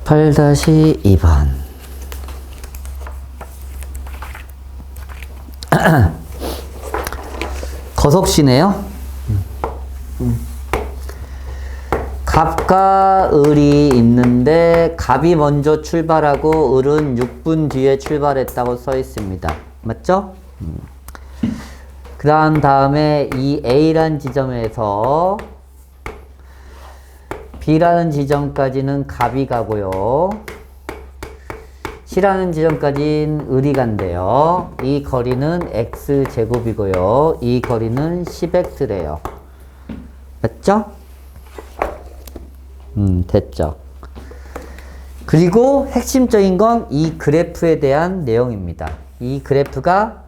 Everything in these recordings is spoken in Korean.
8-2번. 거석시네요. 갑과 을이 있는데 갑이 먼저 출발하고 을은 6분 뒤에 출발했다고 써 있습니다. 맞죠? 그 다음에 이 A란 지점에서 B라는 지점까지는 갑이 가고요. C라는 지점까지는 을이 간대요. 이 거리는 X제곱이고요. 이 거리는 10X래요. 맞죠? 됐죠. 그리고 핵심적인 건 이 그래프에 대한 내용입니다. 이 그래프가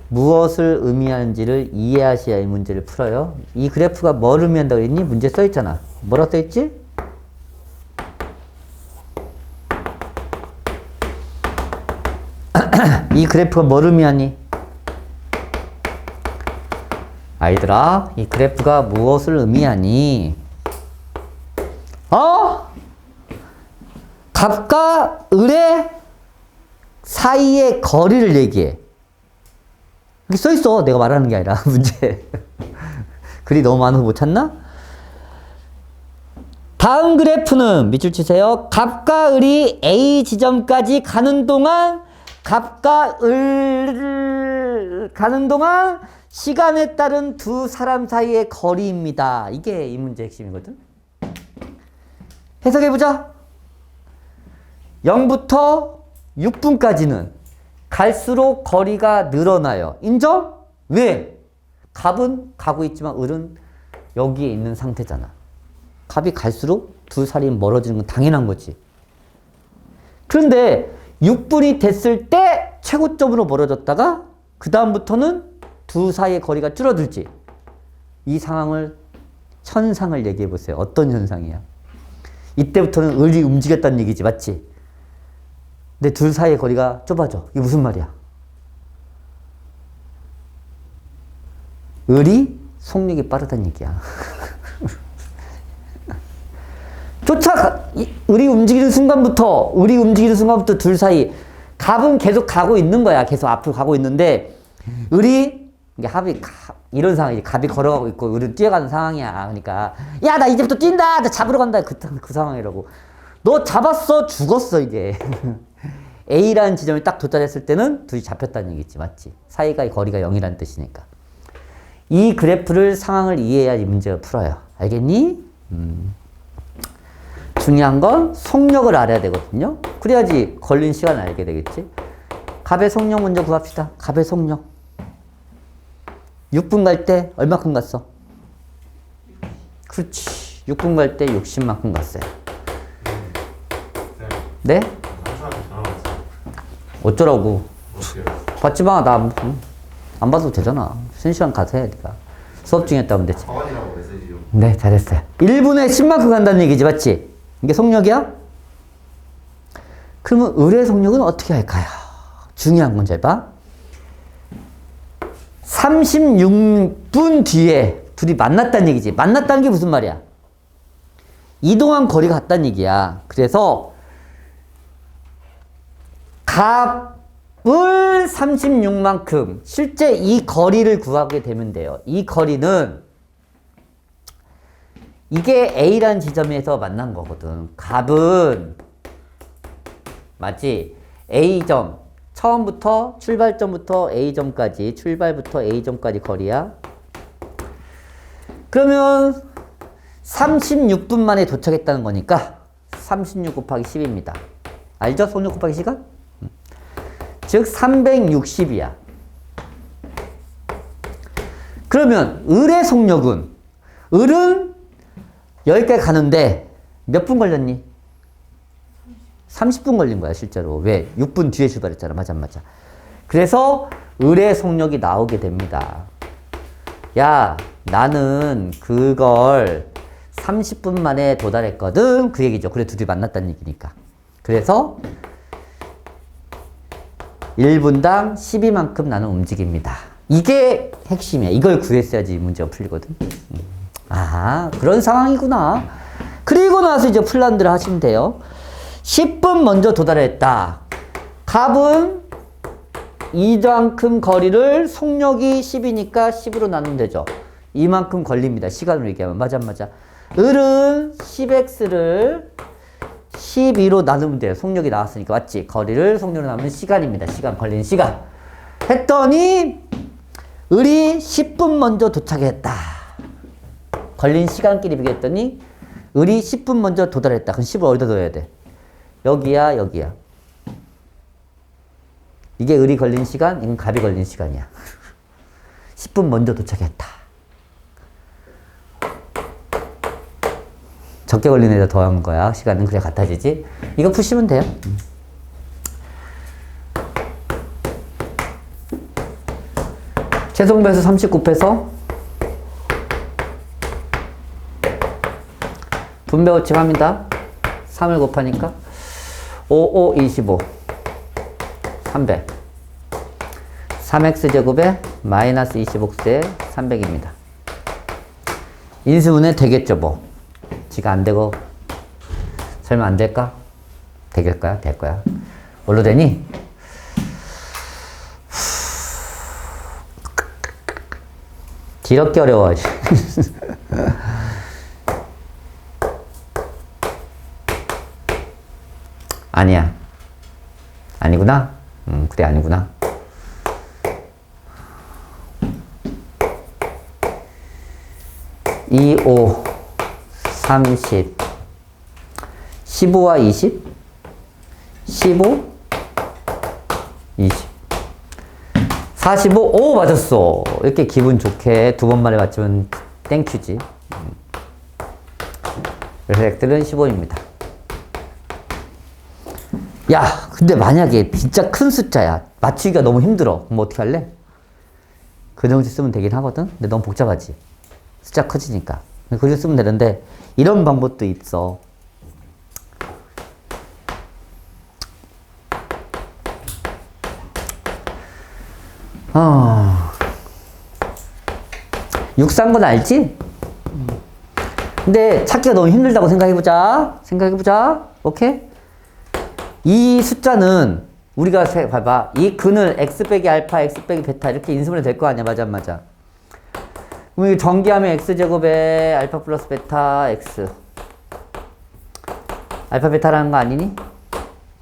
무엇을 의미하는지를 이해하셔야 이 문제를 풀어요. 이 그래프가 뭘 의미한다고 그랬니? 문제 써있잖아. 뭐라고 써있지? 이 그래프가 뭘 의미하니? 아이들아, 이 그래프가 무엇을 의미하니? 갑과 을의 사이의 거리를 얘기해. 여기 써있어. 내가 말하는 게 아니라 문제. 글이 너무 많아서 못 찾나? 다음 그래프는 밑줄 치세요. 갑과 을이 A 지점까지 가는 동안 갑과 을 가는 동안 시간에 따른 두 사람 사이의 거리입니다. 이게 이 문제의 핵심이거든. 해석해보자. 0부터 6분까지는 갈수록 거리가 늘어나요. 인정? 왜? 갑은 가고 있지만 을은 여기에 있는 상태잖아. 갑이 갈수록 두 살이 멀어지는 건 당연한 거지. 그런데 6분이 됐을 때 최고점으로 멀어졌다가 그 다음부터는 두 사이의 거리가 줄어들지. 이 상황을 현상을 얘기해 보세요. 어떤 현상이야? 이때부터는 을이 움직였다는 얘기지, 맞지? 근데 둘 사이의 거리가 좁아져. 이게 무슨 말이야? 을이 속력이 빠르다는 얘기야. 을이 움직이는 순간부터 둘 사이 갑은 계속 가고 있는 거야. 계속 앞으로 가고 있는데 을이 이게 이런 상황이지. 갑이 걸어가고 있고 을은 뛰어가는 상황이야. 그러니까 야, 나 이제부터 뛴다. 나 잡으러 간다. 그 상황이라고. 너 잡았어. 죽었어 이제. A라는 지점에 딱 도달했을 때는 둘이 잡혔다는 얘기지. 맞지? 사이가 거리가 0이라는 뜻이니까. 이 그래프를 상황을 이해해야 이 문제가 풀어요. 알겠니? 중요한 건 속력을 알아야 되거든요. 그래야지 걸린 시간을 알게 되겠지. 갑의 속력 먼저 구합시다. 갑의 속력. 6분 갈 때 얼마큼 갔어? 그렇지. 6분 갈 때 60만큼 갔어요. 네? 어쩌라고. 받지 마. 나 안 봐도 되잖아. 순시간 가서 해. 니까 수업 중에 했다면 되지. 네, 잘했어요. 1분에 10만큼 간다는 얘기지. 맞지? 이게 속력이야? 그러면 을의 속력은 어떻게 할까요? 중요한 건 잘 봐. 36분 뒤에 둘이 만났다는 얘기지. 만났다는 게 무슨 말이야? 이동한 거리가 같다는 얘기야. 그래서 갑을 36만큼 실제 이 거리를 구하게 되면 돼요. 이 거리는 이게 A라는 지점에서 만난 거거든. 갑은 맞지? A점 처음부터 출발점부터 A점까지 출발부터 A점까지 거리야. 그러면 36분 만에 도착했다는 거니까 36 곱하기 10입니다. 알죠? 속력 곱하기 시간? 즉 360이야. 그러면 을의 속력은 을은 여기까지 가는데 몇 분 걸렸니? 30분 걸린 거야 실제로. 왜? 6분 뒤에 출발했잖아. 맞아. 그래서 을의 속력이 나오게 됩니다. 야, 나는 그걸 30분 만에 도달했거든. 그 얘기죠. 그래 둘이 만났다는 얘기니까. 그래서 1분당 12만큼 나는 움직입니다. 이게 핵심이야. 이걸 구했어야지 이 문제가 풀리거든. 아, 그런 상황이구나. 그리고 나서 이제 플란들을 하시면 돼요. 10분 먼저 도달했다. 갑은 이만큼 거리를 속력이 10이니까 10으로 나누면 되죠. 이만큼 걸립니다. 시간으로 얘기하면. 맞아, 맞아. 을은 10x를 12로 나누면 돼요. 속력이 나왔으니까. 맞지? 거리를 속력으로 나누면 시간입니다. 시간, 걸리는 시간. 했더니 을이 10분 먼저 도착했다. 걸린 시간끼리 비교했더니 을이 10분 먼저 도달했다. 그럼 10을 어디다 넣어야 돼? 여기야, 여기야. 이게 을이 걸린 시간, 이건 갑이 걸린 시간이야. 10분 먼저 도착했다. 적게 걸린 애다 더한 거야. 시간은 그래 같아지지. 이거 푸시면 돼요. 최종배수 39패서 분배 호칭합니다. 3을 곱하니까 5, 5, 25 300 3x제곱에 마이너스 25x에 300입니다. 인수분해 되겠죠 뭐. 지가 안 되고 설마 안 될까? 될 거야? 될 거야. 뭘로 되니? 지럽게 어려워. 아니야. 아니구나? 그래, 아니구나. 2, 5, 30, 15와 20, 15, 20, 45, 오, 맞았어. 이렇게 기분 좋게 두 번 만에 맞추면 땡큐지. 그래서 액들은 15입니다. 야, 근데 만약에 진짜 큰 숫자야. 맞추기가 너무 힘들어. 그럼 어떻게 할래? 그 정도 쓰면 되긴 하거든? 근데 너무 복잡하지. 숫자 커지니까. 그렇게 쓰면 되는데, 이런 방법도 있어. 육상건 알지? 근데 찾기가 너무 힘들다고 생각해보자. 생각해보자. 오케이? 이 숫자는 우리가 봐봐. 이 근을 x 빼기 알파, x 빼기 베타 이렇게 인수분해 될 거 아니야. 맞아, 맞아. 그럼 이거 전기하면 x제곱에 알파 플러스 베타 x. 알파 베타라는 거 아니니?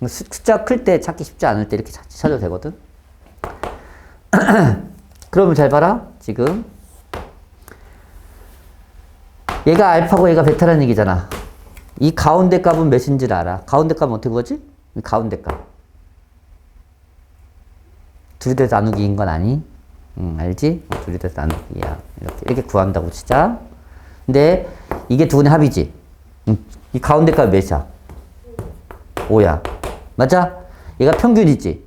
숫자 클 때 찾기 쉽지 않을 때 이렇게 찾아도 되거든. 그러면 잘 봐라. 지금 얘가 알파고 얘가 베타라는 얘기잖아. 이 가운데 값은 몇인지를 알아. 가운데 값은 어떻게 구하지? 이 가운데 값. 둘이 돼서 나누기인 건 아니? 알지? 둘이 돼서 나누기야. 이렇게 구한다고 치자. 근데 이게 두 분의 합이지? 이 가운데 값 몇이야? 5야. 맞아? 얘가 평균이지?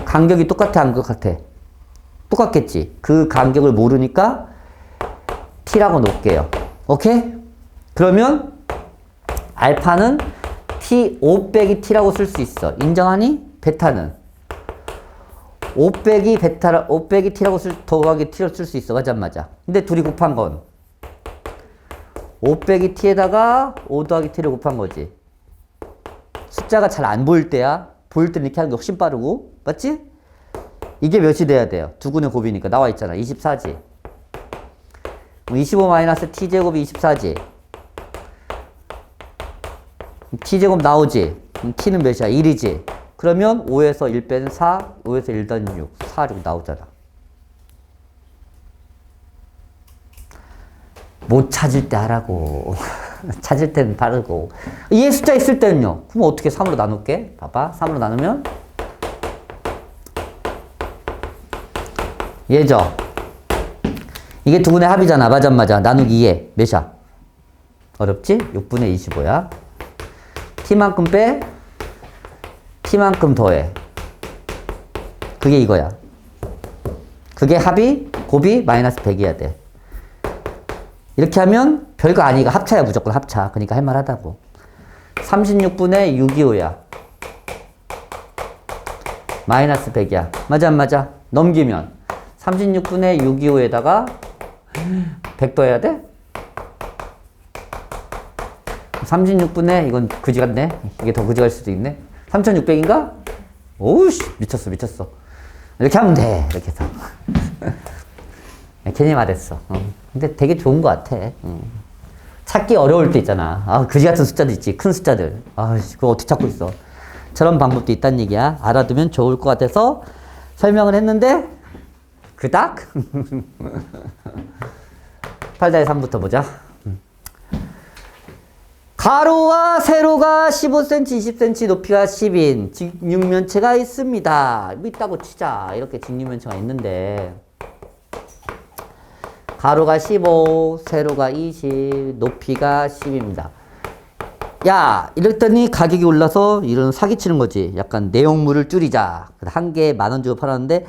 간격이 똑같아, 안 똑같아? 똑같겠지? 그 간격을 모르니까 t라고 놓을게요. 오케이? 그러면 알파는 t 5 빼기 t라고 쓸 수 있어. 인정하니? 베타는 5 빼기 t라고 더하기 t로 쓸 수 있어. 맞아, 맞아. 근데 둘이 곱한 건 5 빼기 t에다가 5 더하기 t를 곱한 거지. 숫자가 잘 안 보일 때야. 보일 때는 이렇게 하는 게 훨씬 빠르고. 맞지? 이게 몇이 돼야 돼요? 두 군의 곱이니까 나와 있잖아. 24지. 25 마이너스 t제곱이 24지. t제곱 나오지. t는 몇이야? 1이지. 그러면 5에서 1 빼는 4, 5에서 1 더하면 6, 4, 6 나오잖아. 못 찾을 때 하라고. 찾을 때는 빠르고. 얘 숫자 있을 때는요. 그럼 어떻게 3으로 나눌게? 봐봐. 3으로 나누면 얘죠. 이게 두 분의 합이잖아. 맞아, 맞아. 나누기 2에 몇이야? 어렵지? 6분의 25야. t만큼 빼, t만큼 더해. 그게 이거야. 그게 합이, 곱이 마이너스 100이어야 돼. 이렇게 하면 별거 아니가 합차야. 무조건 합차. 그러니까 할만하다고. 36분의 625야. 마이너스 100이야. 맞아, 맞아. 넘기면 36분의 625에다가 100 더해야 돼? 36분의 이건 그지 같네. 이게 더 그지 갈 수도 있네. 3600인가? 오우씨, 미쳤어. 이렇게 하면 돼. 이렇게 해서. 괜히 말했어. 근데 되게 좋은 것 같아. 찾기 어려울 때 있잖아. 아, 그지 같은 숫자도 있지. 큰 숫자들. 아, 그거 어떻게 찾고 있어. 저런 방법도 있다는 얘기야. 알아두면 좋을 것 같아서 설명을 했는데, 그닥? 8-3부터 보자. 가로와 세로가 15cm, 20cm, 높이가 10인 직육면체가 있습니다. 있다고 치자. 이렇게 직육면체가 있는데 가로가 15, 세로가 20, 높이가 10입니다. 야, 이랬더니 가격이 올라서 이런 사기치는 거지. 약간 내용물을 줄이자. 한 개에 10,000원 주고 팔았는데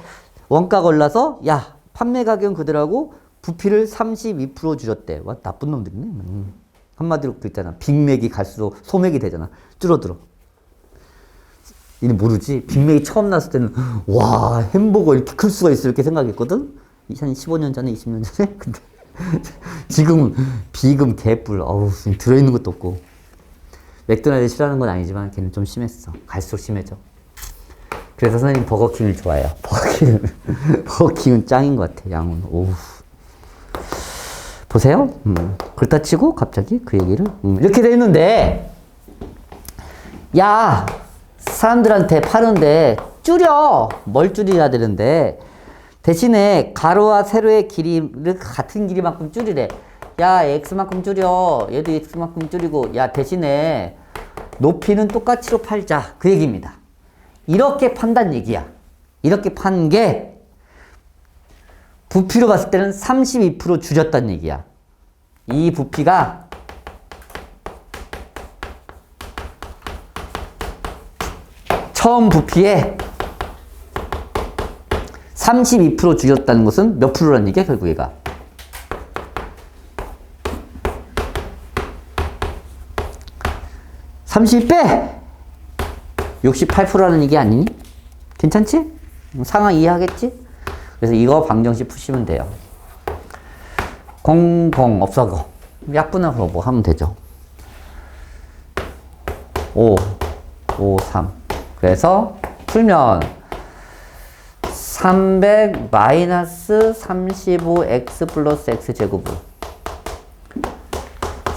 원가가 올라서 야, 판매 가격은 그대로하고 부피를 32% 줄였대. 와, 나쁜 놈들이네. 한마디로 그 있잖아. 빅맥이 갈수록 소맥이 되잖아. 줄어들어. 이는 모르지. 빅맥이 처음 나왔을 때는 와, 햄버거 이렇게 클 수가 있어 이렇게 생각했거든. 한 15년 전에, 20년 전에. 근데 지금은 비금 개뿔. 어우, 들어있는 것도 없고. 맥도날드 싫어하는 건 아니지만 걔는 좀 심했어. 갈수록 심해져. 그래서 선생님 버거킹을 좋아해요. 버거킹은 짱인 것 같아. 양은. 오우. 보세요. 그렇다 치고 갑자기 그 얘기를 이렇게 돼 있는데, 야, 사람들한테 파는데 줄여. 뭘 줄여야 되는데 대신에 가로와 세로의 길이를 같은 길이만큼 줄이래. 야, x만큼 줄여. 얘도 x만큼 줄이고, 야, 대신에 높이는 똑같이로 팔자. 그 얘기입니다. 이렇게 판단 얘기야. 이렇게 판 게 부피로 봤을 때는 32% 줄였다는 얘기야. 이 부피가 처음 부피에 32% 줄였다는 것은 몇 프로라는 얘기야, 결국 얘가. (30배) 68%라는 얘기 아니니? 괜찮지? 상황 이해하겠지? 그래서 이거 방정식 푸시면 돼요. 00 없어고 약분하고 뭐 하면 되죠. 5, 5, 3. 그래서 풀면 300 마이너스 35x 플러스 x제곱을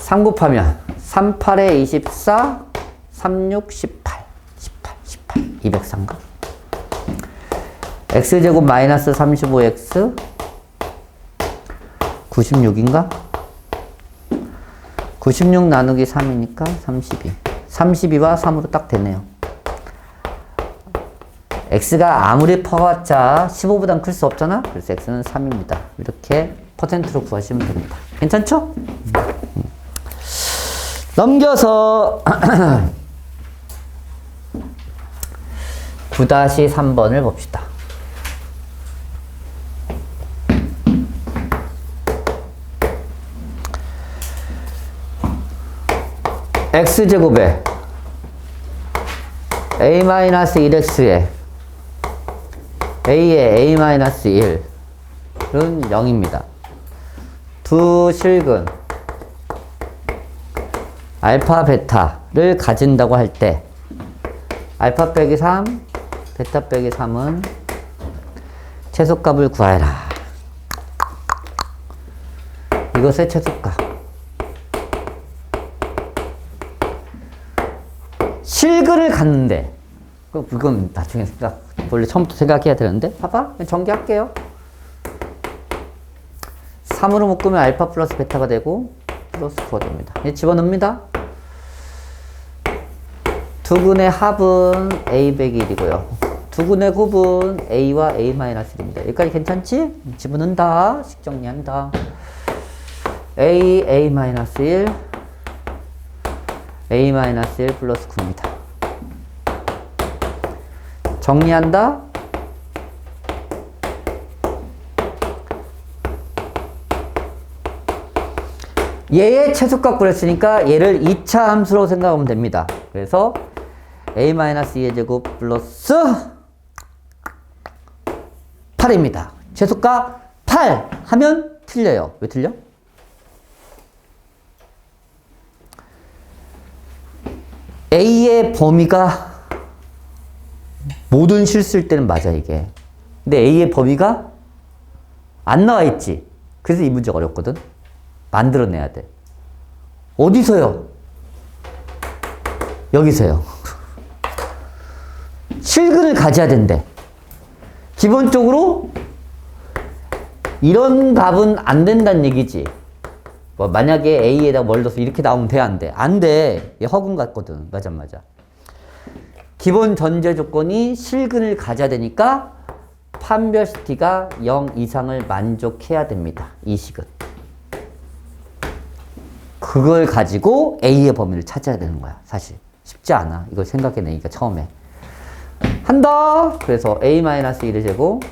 3 곱하면 38에 24, 36, 18, 203가? x제곱 마이너스 35x 96인가? 96 나누기 3이니까 32. 32와 3으로 딱 되네요. x가 아무리 퍼봤자 15보단 클 수 없잖아? 그래서 x는 3입니다. 이렇게 퍼센트로 구하시면 됩니다. 괜찮죠? 넘겨서 9-3번을 봅시다. x제곱에 a-1x에 a에 a-1은 0입니다. 두 실근 알파 베타를 가진다고 할 때 알파 빼기 3, 베타 빼기 3은 최소값을 구하라. 이것의 최소값. 실근을 갖는데, 그건 나중에 원래 처음부터 생각해야 되는데, 봐봐. 전개할게요. 3으로 묶으면 알파 플러스 베타가 되고, 플러스 9가 됩니다. 집어넣습니다. 두근의 합은 a 빼기 1이고요. 두근의 곱은 a와 a-1입니다. 여기까지 괜찮지? 집어넣는다. 식 정리한다. a, a-1, a-1 플러스 9입니다. 정리한다. 얘의 최소값 구했으니까 얘를 2차 함수로 생각하면 됩니다. 그래서 a-2의 제곱 플러스 8입니다. 최소값 8 하면 틀려요. 왜 틀려? A의 범위가 모든 실수일 때는 맞아, 이게. 근데 A의 범위가 안 나와 있지. 그래서 이 문제가 어렵거든. 만들어내야 돼. 어디서요? 여기서요. 실근을 가져야 된대. 기본적으로 이런 값은 안 된다는 얘기지. 뭐 만약에 A에다 뭘 넣어서 이렇게 나오면 돼, 안 돼? 안 돼. 얘 허근 같거든. 맞아. 기본 전제 조건이 실근을 가져야 되니까 판별시티가 0 이상을 만족해야 됩니다. 이 식은. 그걸 가지고 A의 범위를 찾아야 되는 거야. 사실 쉽지 않아. 이걸 생각해내니까 처음에. 한다. 그래서 A-1의 제곱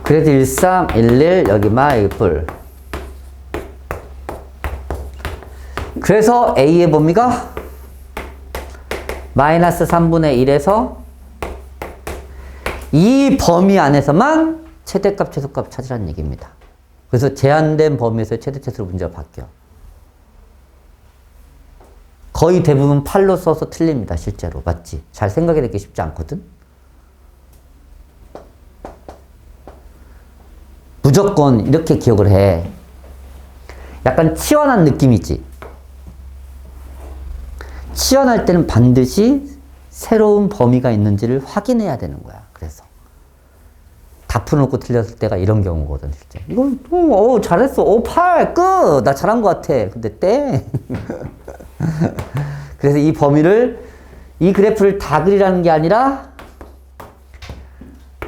그래도 13, 11 여기 마이풀. 그래서 A의 범위가 마이너스 3분의 1에서 이 범위 안에서만 최대값, 최소값 찾으라는 얘기입니다. 그래서 제한된 범위에서 최대, 최소로 문제가 바뀌어. 거의 대부분 8로 써서 틀립니다. 실제로. 맞지? 잘 생각해내기 쉽지 않거든? 무조건 이렇게 기억을 해. 약간 치환한 느낌이지. 치환할 때는 반드시 새로운 범위가 있는지를 확인해야 되는 거야. 그래서 다 풀어놓고 틀렸을 때가 이런 경우거든. 실제. 이건 잘했어. 8 끝. 나 잘한 것 같아. 근데 땡. 그래서 이 범위를 이 그래프를 다 그리라는 게 아니라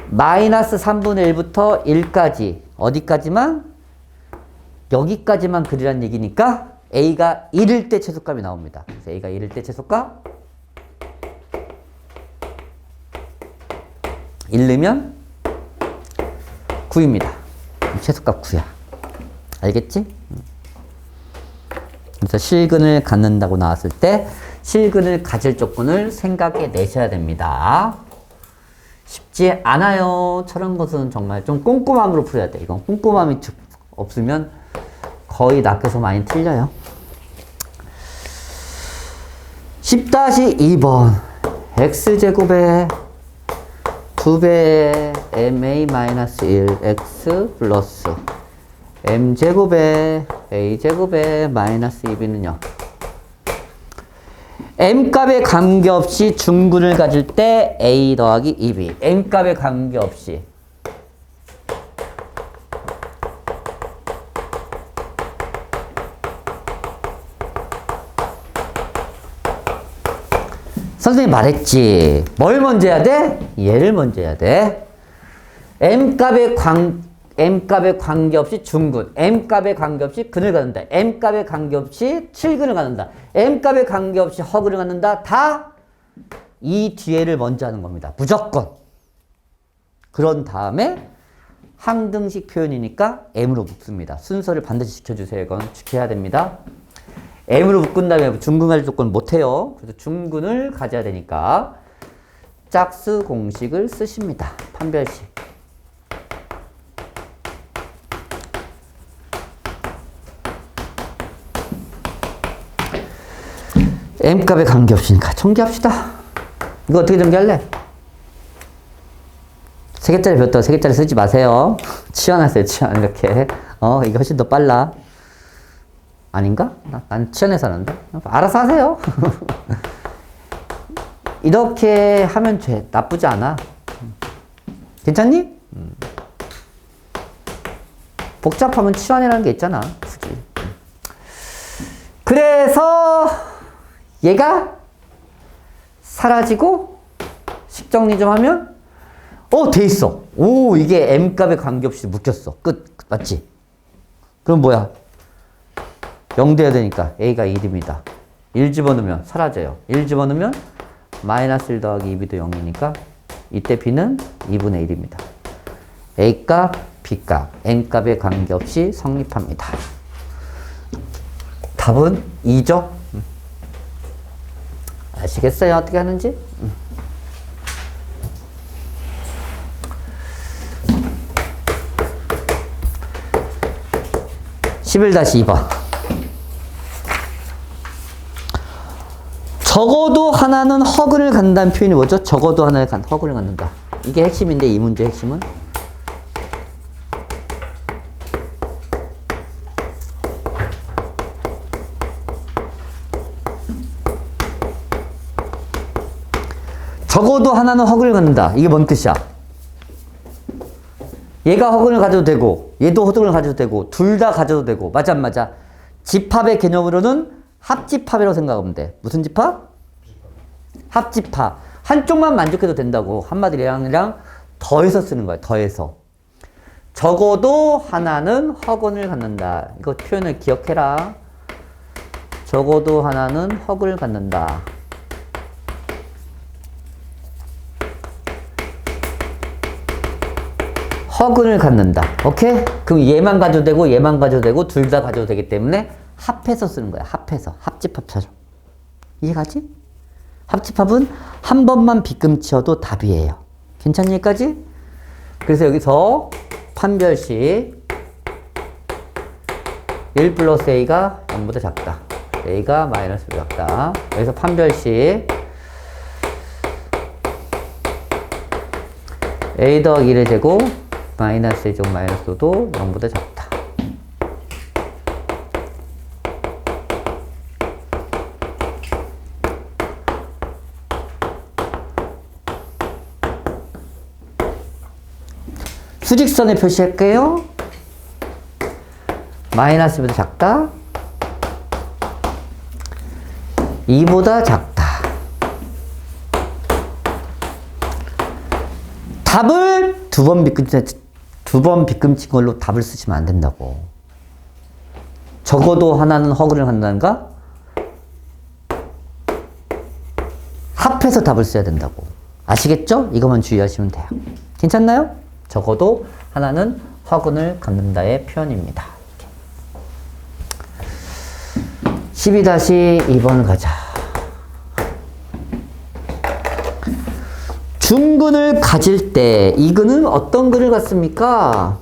마이너스 3분의 1부터 1까지 어디까지만? 여기까지만 그리라는 얘기니까 A가 1일 때 최소값이 나옵니다. 그래서 A가 1일 때 최소값 1 넣으면 9입니다. 최소값 9야. 알겠지? 그래서 실근을 갖는다고 나왔을 때 실근을 가질 조건을 생각해 내셔야 됩니다. 쉽지 않아요. 저런 것은 정말 좀 꼼꼼함으로 풀어야 돼. 이건 꼼꼼함이 없으면 거의 낚여서 많이 틀려요. 10-2번 x제곱에 2배의 ma-1 x 플러스 m제곱에 a제곱에 마이너스 2b는요. m값에 관계없이 중근을 가질 때 a 더하기 2b. m값에 관계없이. 선생님이 말했지. 뭘 먼저 해야 돼? 얘를 먼저 해야 돼. m값에 관계없이 중근, m값에 관계없이 근을 갖는다. m값에 관계없이 7근을 갖는다. m값에 관계없이 허근을 갖는다. 다 이 뒤에를 먼저 하는 겁니다. 무조건. 그런 다음에 항등식 표현이니까 m으로 묶습니다. 순서를 반드시 지켜주세요. 이건 지켜야 됩니다. m으로 묶은 다음에 중근할 조건 못해요. 그래서 중근을 가져야 되니까 짝수 공식을 쓰십니다. 판별식. m값에 관계없으니까 전개합시다. 이거 어떻게 전개할래? 3개짜리 배웠다고 3개짜리 쓰지 마세요. 치환하세요. 치환 이렇게. 이게 훨씬 더 빨라. 아닌가? 난 치환해서 하는데. 알아서 하세요. 이렇게 하면 돼. 나쁘지 않아. 괜찮니? 복잡하면 치환이라는 게 있잖아. 굳이. 그래서 얘가 사라지고 식 정리 좀 하면 돼 있어. 오, 이게 m값에 관계없이 묶였어. 끝. 맞지? 그럼 뭐야? 0 돼야 되니까 a가 1입니다. 1 집어넣으면 사라져요. 1 집어넣으면 마이너스 1 더하기 2b도 0이니까 이때 b는 2분의 1입니다. a값 B값, N값에 관계없이 성립합니다. 답은 2죠? 아시겠어요? 어떻게 하는지? 11-2번. 적어도 하나는 허근을 갖는다는 표현이 뭐죠? 적어도 하나는 허근을 갖는다. 이게 핵심인데, 이 문제의 핵심은. 적어도 하나는 허근을 갖는다. 이게 뭔 뜻이야? 얘가 허근을 가져도 되고 얘도 허근을 가져도 되고 둘 다 가져도 되고. 맞아 안 맞아? 집합의 개념으로는 합집합이라고 생각하면 돼. 무슨 집합? 합집합. 한쪽만 만족해도 된다고. 한마디로 얘랑 더해서 쓰는 거야. 더해서. 적어도 하나는 허근을 갖는다. 이거 표현을 기억해라. 적어도 하나는 허근을 갖는다. 허근을 갖는다. 오케이? 그럼 얘만 가져도 되고 얘만 가져도 되고 둘 다 가져도 되기 때문에 합해서 쓰는 거야. 합해서. 합집합처럼. 이해가지? 합집합은 한 번만 빗금치어도 답이에요. 괜찮니 여기까지? 그래서 여기서 판별식 1 플러스 A가 0보다 작다. A가 마이너스보다 작다. 여기서 판별식 A 더하기 1의 제곱 마이너스 1 제곱 마이너스 5도 0보다 작다. 수직선에 표시할게요. 마이너스보다 작다. 2보다 작다. 답을 두 번 빗금친 걸로 답을 쓰시면 안 된다고. 적어도 하나는 허근을 한다는가? 합해서 답을 써야 된다고. 아시겠죠? 이것만 주의하시면 돼요. 괜찮나요? 적어도 하나는 허근을 갖는다의 표현입니다. 12-2번 가자. 중근을 가질 때 이 근은 어떤 근을 갖습니까?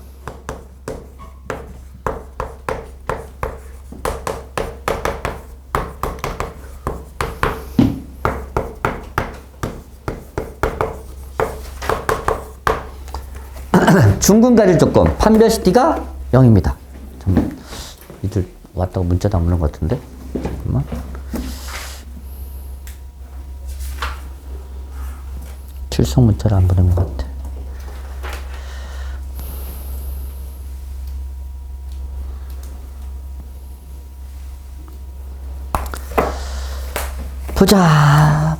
중근 가질 조건 판별식 D가 0입니다. 잠깐만. 이들 왔다고 문자도 안 보낸 것 같은데? 잠깐만. 출석 문자를 안 보낸 것 같아. 보자.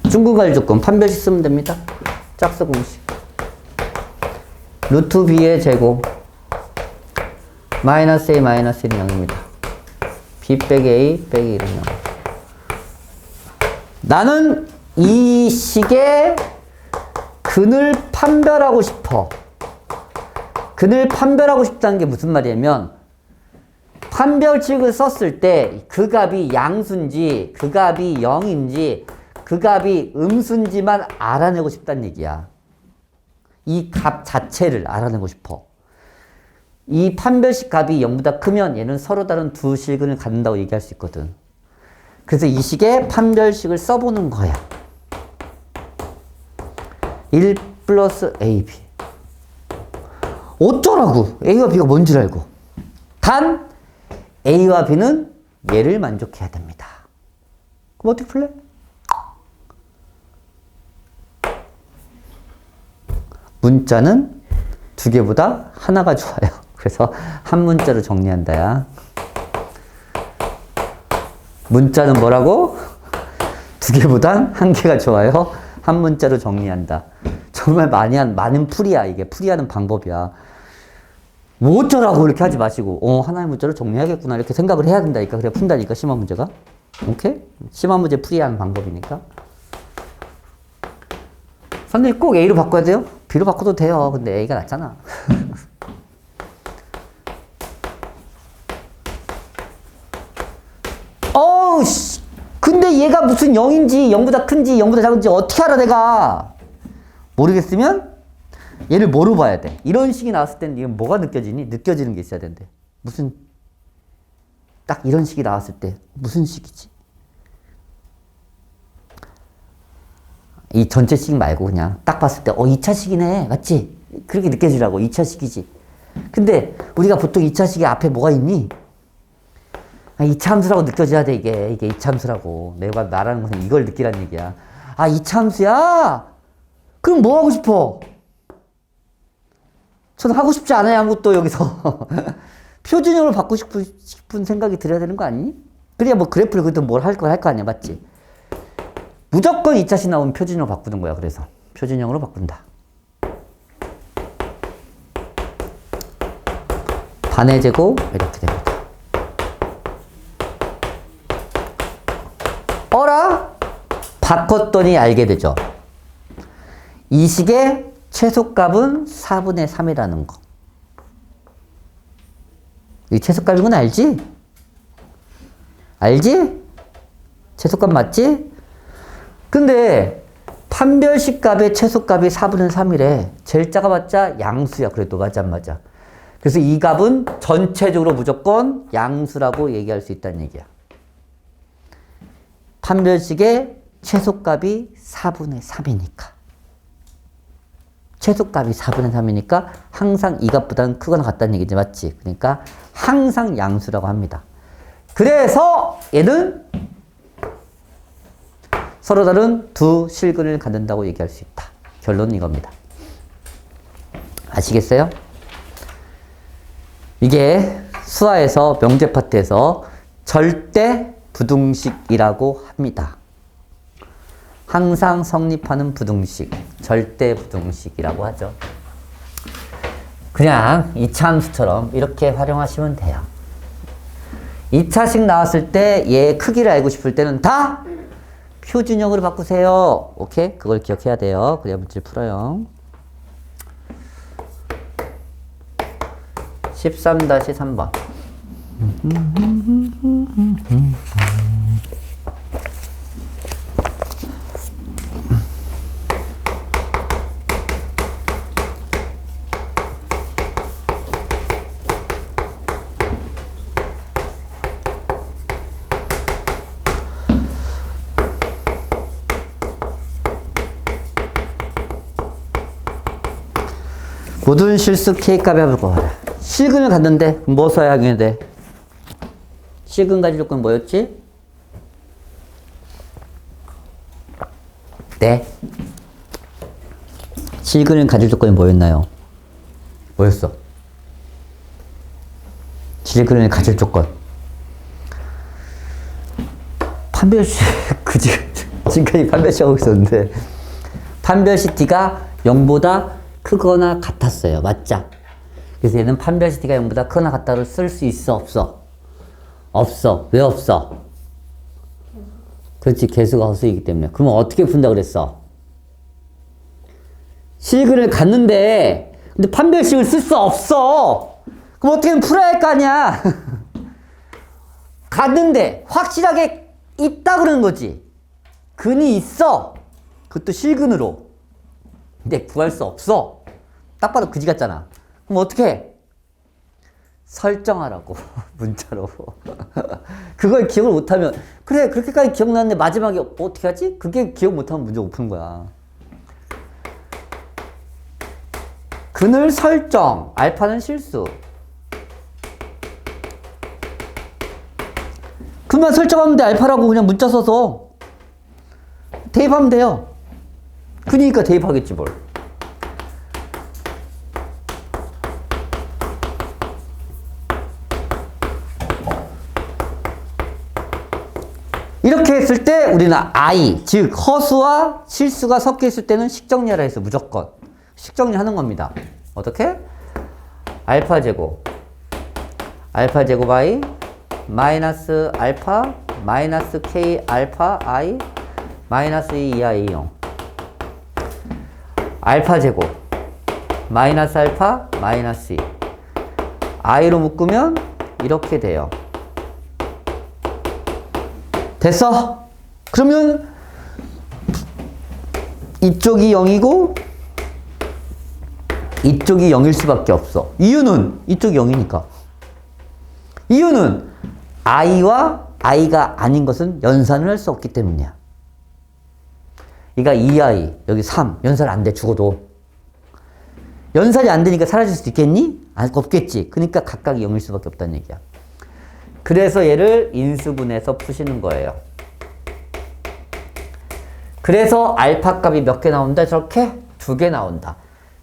중근 가질 조건 판별식 쓰면 됩니다. 짝수 공식. 루트 b의 제곱 마이너스 a 마이너스 1은 0입니다. b 빼기 a 빼기 1은 0. 나는 이 식의 근을 판별하고 싶어. 근을 판별하고 싶다는 게 무슨 말이냐면 판별식을 썼을 때 그 값이 양수인지 그 값이 0인지 그 값이 음수인지만 알아내고 싶다는 얘기야. 이 값 자체를 알아내고 싶어. 이 판별식 값이 0보다 크면 얘는 서로 다른 두 실근을 갖는다고 얘기할 수 있거든. 그래서 이 식의 판별식을 써보는 거야. 1 플러스 AB. 어쩌라고? A와 B가 뭔지 알고. 단 A와 B는 얘를 만족해야 됩니다. 그럼 어떻게 풀래? 문자는 두 개보다 하나가 좋아요. 그래서 한 문자로 정리한다야. 문자는 뭐라고? 두 개보단 한 개가 좋아요. 한 문자로 정리한다. 정말 많은 풀이야. 이게 풀이하는 방법이야. 뭐 어쩌라고 이렇게 하지 마시고 하나의 문자로 정리하겠구나 이렇게 생각을 해야 된다니까. 그래 푼다니까 심화 문제가. 오케이? 심화 문제 풀이하는 방법이니까. 선생님 꼭 A로 바꿔야 돼요? B로 바꿔도 돼요. 근데 A가 낫잖아. 어우, 씨. 근데 얘가 무슨 0인지, 0보다 큰지, 0보다 작은지 어떻게 알아, 내가? 모르겠으면 얘를 뭐로 봐야 돼? 이런 식이 나왔을 때는 이건 뭐가 느껴지니? 느껴지는 게 있어야 된대. 무슨, 딱 이런 식이 나왔을 때, 무슨 식이지? 이 전체 식 말고 그냥 딱 봤을 때, 2차 식이네. 맞지? 그렇게 느껴지라고. 2차 식이지. 근데 우리가 보통 2차 식의 앞에 뭐가 있니? 2차 함수라고 느껴져야 돼, 이게 2차 함수라고. 내가 말하는 것은 이걸 느끼라는 얘기야. 2차 함수야? 그럼 뭐 하고 싶어? 저는 하고 싶지 않아요, 아무것도 여기서. 표준형으로 바꾸고 싶은 생각이 들어야 되는 거 아니니? 그래야 뭐 그래프를 그래도 뭘 할 거 아니야, 맞지? 무조건 2차식 나오면 표준형으로 바꾸는 거야, 그래서. 표준형으로 바꾼다. 반의 제곱, 이렇게 됩니다. 어라? 바꿨더니 알게 되죠. 이 식의 최소값은 4분의 3이라는 거. 이 최소값인 건 알지? 알지? 최소값 맞지? 근데 판별식 값의 최소값이 4분의 3이래. 제일 작아봤자 양수야. 그래도 맞아 안 맞아? 그래서 이 값은 전체적으로 무조건 양수라고 얘기할 수 있다는 얘기야. 판별식의 최소값이 4분의 3이니까. 최소값이 4분의 3이니까 항상 이 값보다는 크거나 같다는 얘기지, 맞지? 그러니까 항상 양수라고 합니다. 그래서 얘는 서로 다른 두 실근을 갖는다고 얘기할 수 있다. 결론은 이겁니다. 아시겠어요? 이게 수화에서 명제 파트에서 절대 부등식이라고 합니다. 항상 성립하는 부등식, 절대 부등식이라고 하죠. 그냥 2차 함수처럼 이렇게 활용하시면 돼요. 2차식 나왔을 때 얘 크기를 알고 싶을 때는 다 표준형으로 바꾸세요. 오케이? 그걸 기억해야 돼요. 그래야 문제를 풀어요. 13-3번. 모든 실수 K값의 합을 구하라. 실근을 갖는데 뭐 써야 하게 돼? 실근 가질 조건 뭐였지? 네. 실근을 가질 조건이 뭐였나요? 뭐였어? 실근을 가질 조건. 판별식, 지금까지 판별식 하고 있었는데, 판별식 D가 0보다 크거나 같았어요. 맞죠? 그래서 얘는 판별식 D가 0보다 크거나 같다를 쓸 수 있어, 없어? 없어. 왜 없어? 그렇지, 개수가 허수이기 때문에. 그러면 어떻게 푼다 그랬어? 실근을 갖는데, 근데 판별식을 쓸 수 없어! 그럼 어떻게든 풀어야 할 거 아니야? 갔는데, 확실하게 있다 그러는 거지. 근이 있어. 그것도 실근으로. 근데 구할 수 없어. 딱 봐도 그지 같잖아. 그럼 어떻게 해? 설정하라고. 문자로. 그걸 기억을 못하면 그래 그렇게까지 기억나는데 마지막에 어떻게 하지? 그게 기억 못하면 문제 못 푸는 거야. 근을 설정. 알파는 실수. 그만 설정하면 돼. 알파라고 그냥 문자 써서 대입하면 돼요. 그니까 대입하겠지 뭘. 이렇게 했을 때 우리는 I, 즉 허수와 실수가 섞여 있을 때는 식정리하라 해서 무조건 식정리하는 겁니다. 어떻게? 알파 제곱 I 마이너스 알파 마이너스 K 알파 I 마이너스 2I 0 알파 제곱 마이너스 알파 마이너스 2 i로 묶으면 이렇게 돼요. 됐어? 그러면 이쪽이 0이고 이쪽이 0일 수밖에 없어. 이유는 이쪽이 0이니까. 이유는 i와 i가 아닌 것은 연산을 할 수 없기 때문이야. 그러니까 2i 여기 3 연산 안 돼. 죽어도 연산이 안 되니까 사라질 수도 있겠니? 없겠지. 그러니까 각각이 0일 수밖에 없다는 얘기야. 그래서 얘를 인수분해서 푸시는 거예요. 그래서 알파 값이 몇 개 나온다? 저렇게 2개 나온다.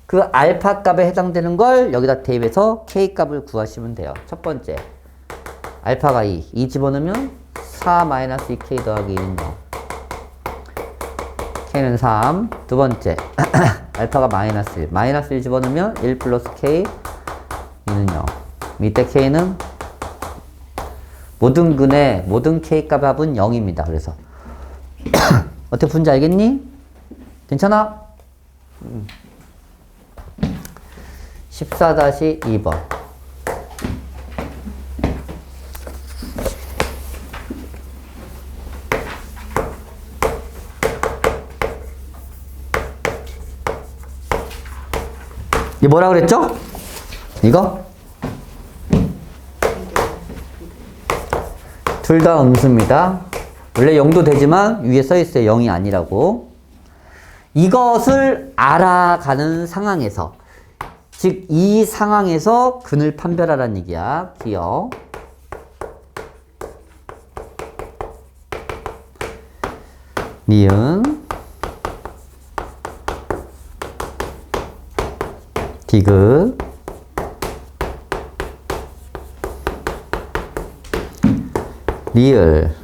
그 알파 값에 해당되는 걸 여기다 대입해서 k 값을 구하시면 돼요. 첫 번째 알파가 2 집어넣으면 4-2k 더하기 2는 0 k는 3. 두 번째 알파가 마이너스 1 집어넣으면 1 플러스 k 2는 0 밑에 k는 모든 근의 모든 k 값의 합은 0입니다. 그래서 어떻게 푸는지 알겠니? 괜찮아? 14-2번 이게 뭐라 그랬죠? 이거? 둘 다 음수입니다. 원래 0도 되지만 위에 써있어요. 0이 아니라고. 이것을 알아가는 상황에서 즉 이 상황에서 근을 판별하라는 얘기야. 기억. 니은 디귿 리을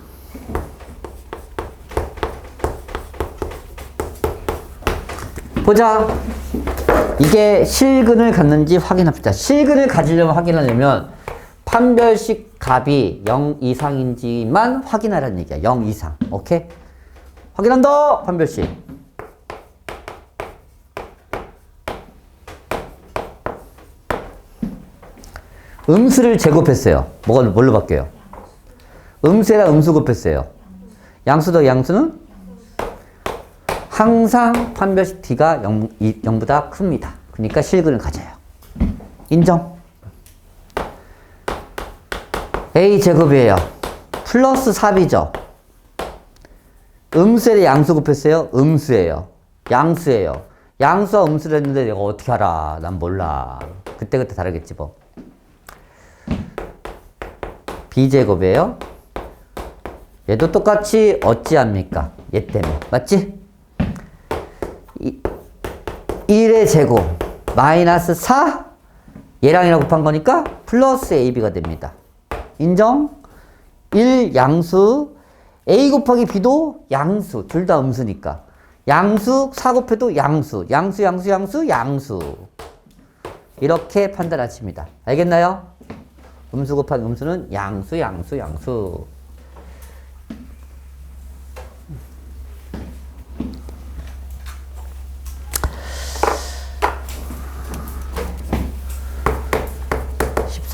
보자. 이게 실근을 갖는지 확인합시다. 실근을 가지려면 확인하려면 판별식 값이 0 이상인지만 확인하라는 얘기야. 0 이상. 오케이? 확인한다. 판별식. 음수를 제곱했어요. 뭘로 바뀌어요? 음수에다 음수 곱했어요. 양수 더 양수는? 항상 판별식 t가 0보다 큽니다. 그러니까 실근을 가져요. 인정? a제곱이에요. 플러스 4b죠. 음수에다 양수 곱했어요. 음수예요. 양수예요. 양수와 음수를 했는데 내가 어떻게 알아? 난 몰라. 그때그때 다르겠지 뭐. b제곱이에요. 얘도 똑같이 어찌합니까? 얘 때문에. 맞지? 1의 제곱 마이너스 4 얘랑이랑 곱한 거니까 플러스 ab가 됩니다. 인정? 1 양수 a 곱하기 b도 양수 둘 다 음수니까 양수 4 곱해도 양수 양수 이렇게 판단하십니다. 알겠나요? 음수 곱하기 음수는 양수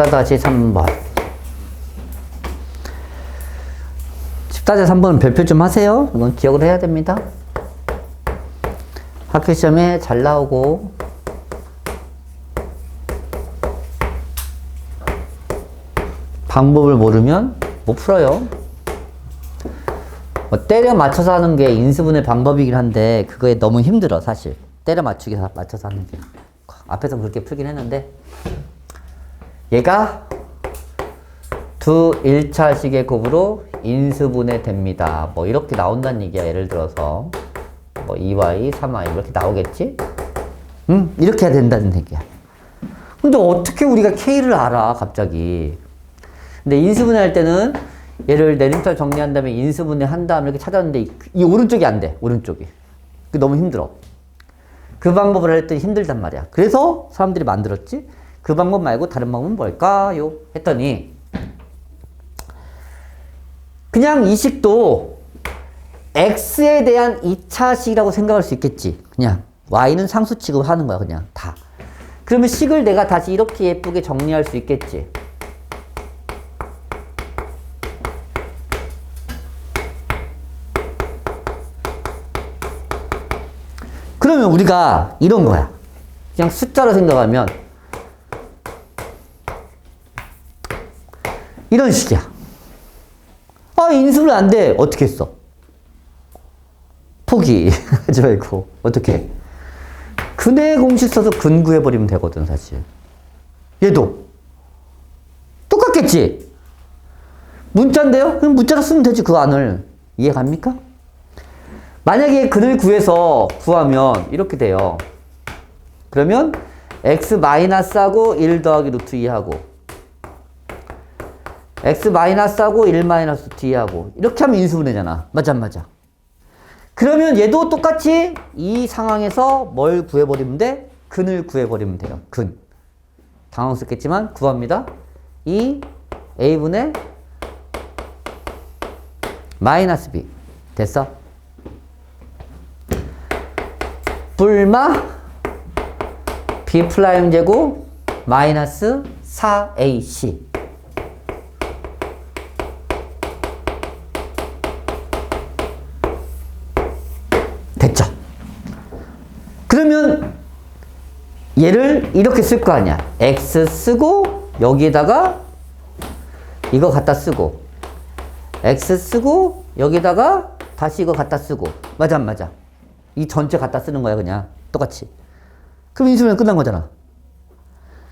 14-3번 14-3번은 별표 좀 하세요. 이건 기억을 해야 됩니다. 학교 시험에 잘 나오고 방법을 모르면 못 풀어요. 뭐 때려 맞춰서 하는 게 인수분해 방법이긴 한데 그거에 너무 힘들어 사실. 때려 맞춰서 하는 게 앞에서 그렇게 풀긴 했는데 얘가 두 1차식의 곱으로 인수분해 됩니다. 뭐 이렇게 나온다는 얘기야. 예를 들어서 뭐 2y, 3y 이렇게 나오겠지? 이렇게 해야 된다는 얘기야. 근데 어떻게 우리가 k를 알아 갑자기? 근데 인수분해 할 때는 얘를 내림차로 정리한 다음에 인수분해 한 다음에 이렇게 찾았는데 이 오른쪽이 안 돼. 오른쪽이. 그게 너무 힘들어. 그 방법을 할 때 힘들단 말이야. 그래서 사람들이 만들었지. 그 방법 말고 다른 방법은 뭘까요? 했더니 그냥 이 식도 x에 대한 2차식이라고 생각할 수 있겠지. 그냥 y는 상수 취급하는 거야. 그냥 다. 그러면 식을 내가 다시 이렇게 예쁘게 정리할 수 있겠지. 그러면 우리가 이런 거야. 그냥 숫자로 생각하면 이런 식이야. 아, 인수분 안 돼. 어떻게 했어? 포기. 하지 말고. 어떻게? 근의 공식 써서 근 구해버리면 되거든, 사실. 얘도. 똑같겠지? 문자인데요? 그럼 문자로 쓰면 되지, 그 안을. 이해 갑니까? 만약에 근을 구해서 구하면 이렇게 돼요. 그러면 x-하고 1 더하기 루트 2하고 x-하고 1 루트 2하고 이렇게 하면 인수분해잖아. 맞아, 맞아. 그러면 얘도 똑같이 이 상황에서 뭘 구해버리면 돼? 근을 구해버리면 돼요. 근. 당황스럽겠지만 구합니다. 이 a분의 마이너스 b. 됐어? 불마 b 프라임 제곱 마이너스 4ac. 됐죠? 그러면 얘를 이렇게 쓸 거 아니야. x 쓰고 여기에다가 이거 갖다 쓰고 x 쓰고 여기다가 다시 이거 갖다 쓰고. 맞아, 안 맞아? 이 전체 갖다 쓰는 거야, 그냥. 똑같이. 그럼 인수분해 끝난 거잖아.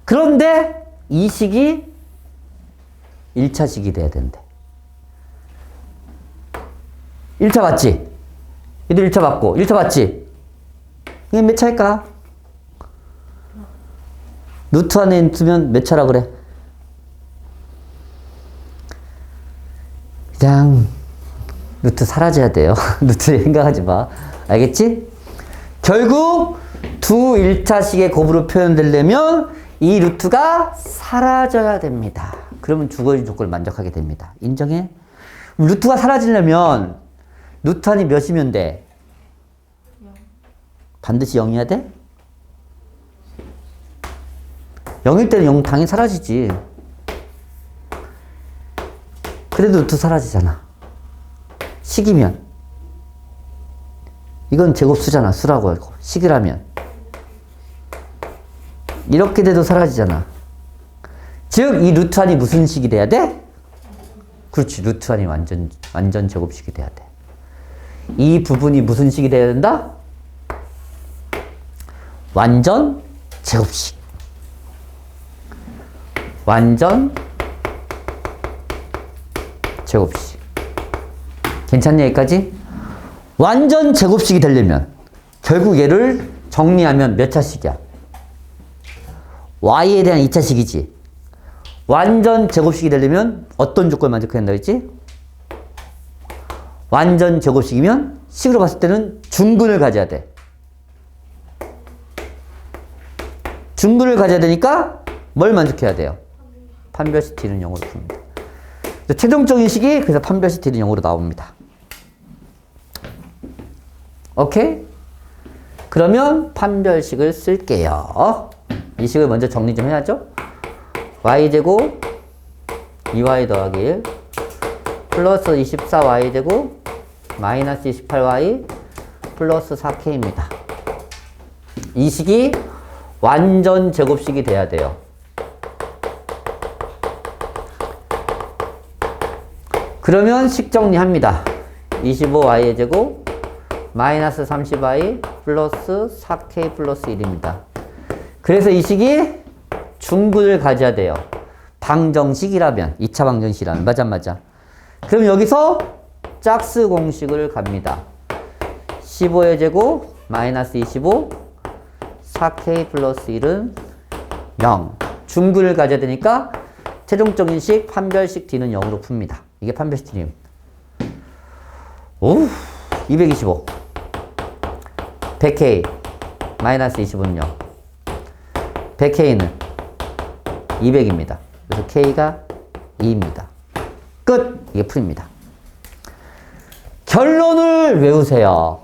그런데 이 식이 1차 식이 돼야 된대. 1차 맞지? 얘도 1차 맞고, 1차 맞지? 이게 몇 차일까? 루트 안에 두면 몇 차라 그래? 그냥 루트 사라져야 돼요. 루트 생각하지 마. 알겠지? 결국 두 1차식의 곱으로 표현되려면 이 루트가 사라져야 됩니다. 그러면 주어진 조건을 만족하게 됩니다. 인정해? 루트가 사라지려면 루트 안이 몇이면 돼? 반드시 0이어야 돼? 0일 때는 0 당연히 사라지지. 그래도 루트 사라지잖아. 식이면. 이건 제곱수잖아. 수라고 하고. 식이라면. 이렇게 돼도 사라지잖아. 즉, 이 루트 안이 무슨 식이 돼야 돼? 그렇지. 루트 안이 완전 제곱식이 돼야 돼. 이 부분이 무슨 식이 돼야 된다? 완전 제곱식. 완전 제곱식. 괜찮냐, 여기까지? 완전 제곱식이 되려면 결국 얘를 정리하면 몇 차식이야? y에 대한 2차식이지. 완전 제곱식이 되려면 어떤 조건을 만족해야 된다고 했지? 완전 제곱식이면 식으로 봤을 때는 중근을 가져야 돼. 중근을 가져야 되니까 뭘 만족해야 돼요? 판별식 t는 0으로 풉니다. 최종적인 식이 그래서 판별식 t는 0으로 나옵니다. 오케이? 그러면 판별식을 쓸게요. 이 식을 먼저 정리 좀 해야죠. y제곱 2y 더하기 1 플러스 24y제곱 마이너스 28y 플러스 4k입니다. 이 식이 완전 제곱식이 돼야 돼요. 그러면 식 정리합니다. 25y의 제곱 마이너스 30y 플러스 4k 플러스 1입니다. 그래서 이 식이 중근을 가져야 돼요. 방정식이라면, 2차 방정식이라면. 맞아, 맞아. 그럼 여기서 짝수 공식을 갑니다. 15의 제곱 마이너스 25 4k 플러스 1은 0. 중근을 가져야 되니까 최종적인 식 판별식 t는 0으로 풉니다. 이게 판별식 t님. 오, 225 100k 마이너스 25는 0. 100k는 200입니다. 그래서 k가 2입니다. 끝! 이게 풀입니다. 결론을 외우세요.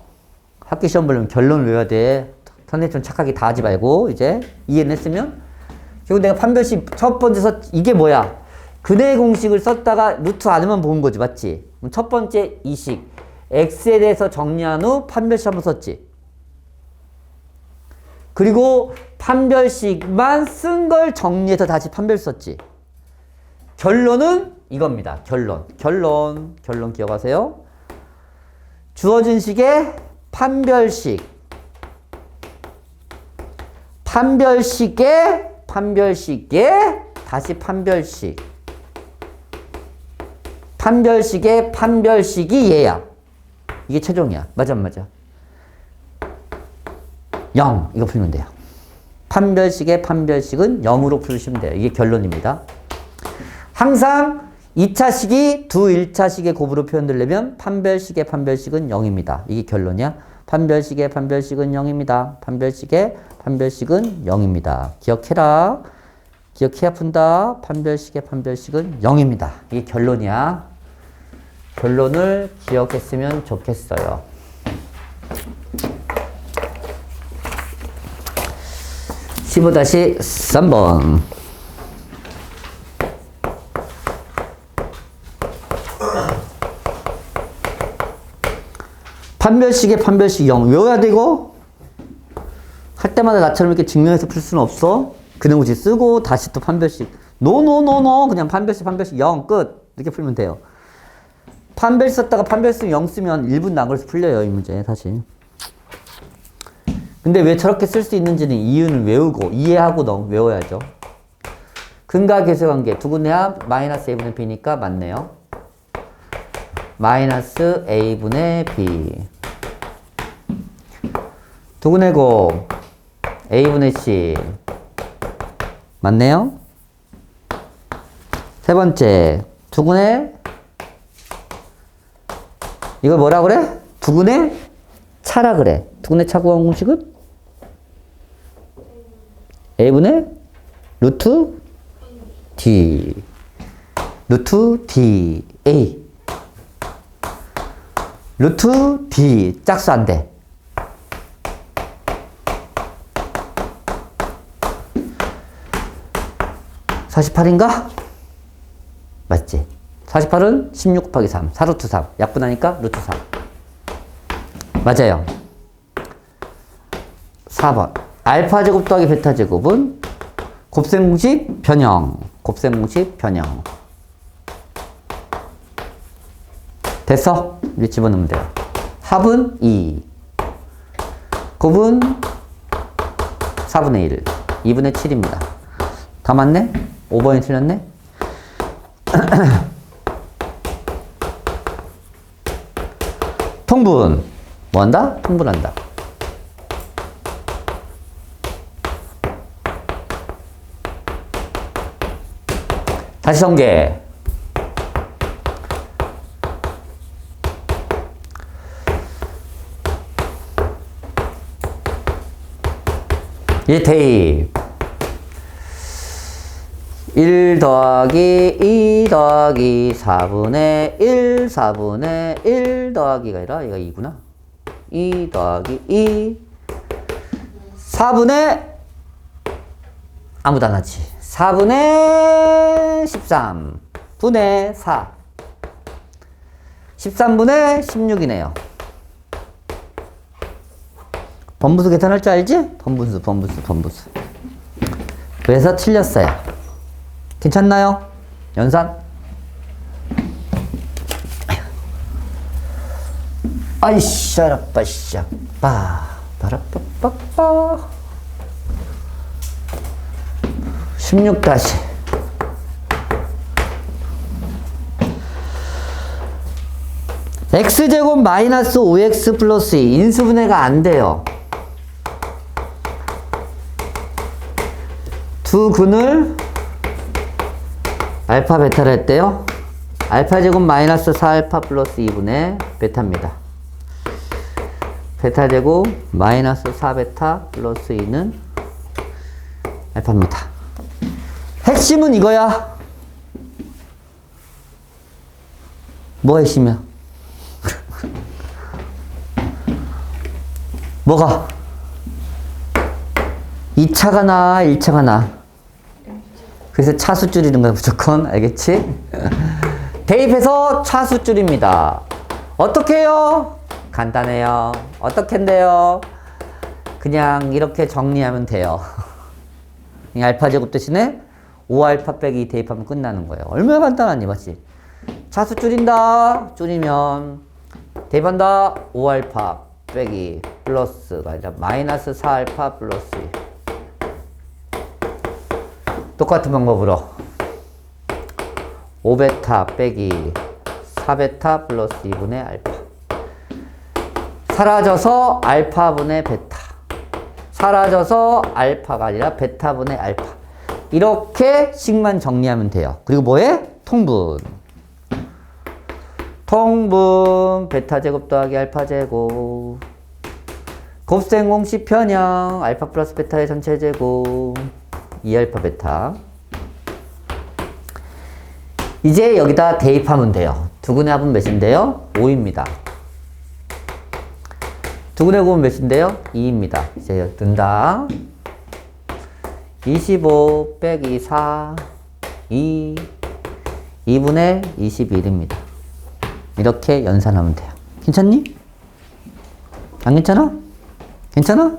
학기 시험 보려면 결론을 외워야 돼. 선생님처럼 착하게 다 하지 말고 이제 이해는 했으면 결국 내가 판별식 첫 번째 이게 뭐야? 근의 공식을 썼다가 루트 안에만 본 거지, 맞지? 그럼 첫 번째 이식 x에 대해서 정리한 후 판별식 한번 썼지. 그리고 판별식만 쓴 걸 정리해서 다시 판별 썼지. 결론은 이겁니다. 결론 기억하세요. 주어진 식의 판별식의 다시 판별식의 판별식이 얘야. 이게 최종이야. 맞아. 0 이거 풀면 돼요. 판별식의 판별식은 0으로 풀으시면 돼요. 이게 결론입니다. 항상 2차식이 두 1차식의 곱으로 표현되려면 판별식의 판별식은 0입니다. 이게 결론이야. 판별식의 판별식은 0입니다. 판별식의 판별식은 0입니다. 기억해라. 기억해야 푼다. 판별식의 판별식은 0입니다. 이게 결론이야. 결론을 기억했으면 좋겠어요. 15-3번. 판별식의 판별식 0 외워야 되고 할 때마다 나처럼 이렇게 증명해서 풀 수는 없어. 근해공식 쓰고 다시 또 판별식 노 그냥 판별식 0 끝 이렇게 풀면 돼요. 판별식 썼다가 판별식 0 쓰면 1분 나걸려서 풀려요 이 문제 사실. 근데 왜 저렇게 쓸 수 있는지는 이유는 외우고 이해하고 외워야죠. 근과 계수관계 두근의 합 마이너스 a분의 b니까 맞네요. 마이너스 a분의 b 두근의 곱 a분의 c 맞네요. 세 번째 두근의 이걸 뭐라 그래? 두근의 차라 그래. 두근의 차 구한 공식은 a분의 루트 d a 루트 d 짝수 안 돼. (48인가) 맞지? 48은 16 곱하기 3 4루트 3 약분하니까 루트 3 맞아요. 4번 알파 제곱 더하기 베타 제곱은 곱셈공식 변형 됐어? 이제 집어넣으면 돼요. 합은 2 곱은 4분의 1 2분의 7입니다. 다 맞네? 5번이 틀렸네? 통분 뭐한다? 통분한다. 다시 전개. 이 대입 1 더하기 2 더하기 4분의 1 더하기가 아니라 얘가 2구나. 2 더하기 2 4분의 아무도 안 하지. 4분의 13 분의 4 13분의 16이네요. 번분수 계산할 줄 알지? 번분수. 그래서 틀렸어요. 괜찮나요? 연산? 아이씨, 아라빠샤, 바라빠빠빠. 16 다시. x제곱 마이너스 5x 플러스 2 인수분해가 안 돼요. 두 근을 알파 베타를 했대요. 알파 제곱 마이너스 4알파 플러스 2분의 베타입니다. 베타 제곱 마이너스 4베타 플러스 2는 알파입니다. 핵심은 이거야. 뭐가 핵심이야? 뭐가? 2차가 나, 1차가 나. 그래서 차수 줄이는 거야, 무조건. 알겠지? 대입해서 차수 줄입니다. 어떻게 해요? 간단해요. 어떻게 한대요? 그냥 이렇게 정리하면 돼요. 알파 제곱 대신에 5알파 빼기 2 대입하면 끝나는 거예요. 얼마나 간단하니, 맞지? 차수 줄인다. 줄이면 대입한다. 5알파 빼기 플러스가 아니라 마이너스 4알파 플러스 2. 똑같은 방법으로 5베타 빼기 4베타 플러스 2분의 알파. 사라져서 알파분의 베타. 사라져서 알파가 아니라 베타분의 알파. 이렇게 식만 정리하면 돼요. 그리고 뭐해? 통분. 통분 베타 제곱 더하기 알파 제곱. 곱셈 공식 편형 알파 플러스 베타의 전체 제곱 2알파 베타. 이제 여기다 대입하면 돼요. 두근의 합은 몇인데요? 5입니다. 두근의 곱은 몇인데요? 2입니다. 이제 든다. 25 빼기 4 2분의 21입니다. 이렇게 연산하면 돼요. 괜찮니? 안 괜찮아? 괜찮아?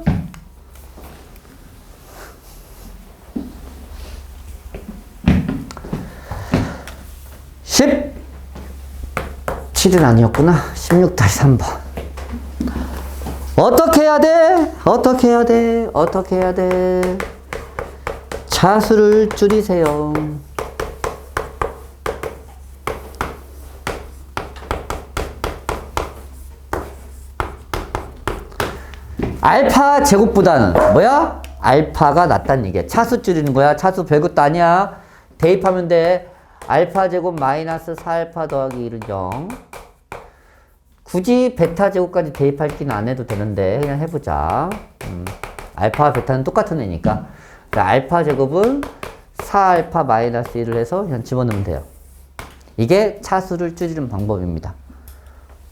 17은 아니었구나. 16-3번. 어떻게 해야 돼? 어떻게 해야 돼? 어떻게 해야 돼? 차수를 줄이세요. 알파 제곱보다는 뭐야? 알파가 낫다는 얘기야. 차수 줄이는 거야. 차수 별것도 아니야. 대입하면 돼. 알파 제곱 마이너스 4알파 더하기 1은 0. 굳이 베타 제곱까지 대입할 기는 안 해도 되는데 그냥 해보자. 알파와 베타는 똑같은 애니까. 알파 제곱은 4알파 마이너스 1을 해서 그냥 집어넣으면 돼요. 이게 차수를 줄이는 방법입니다.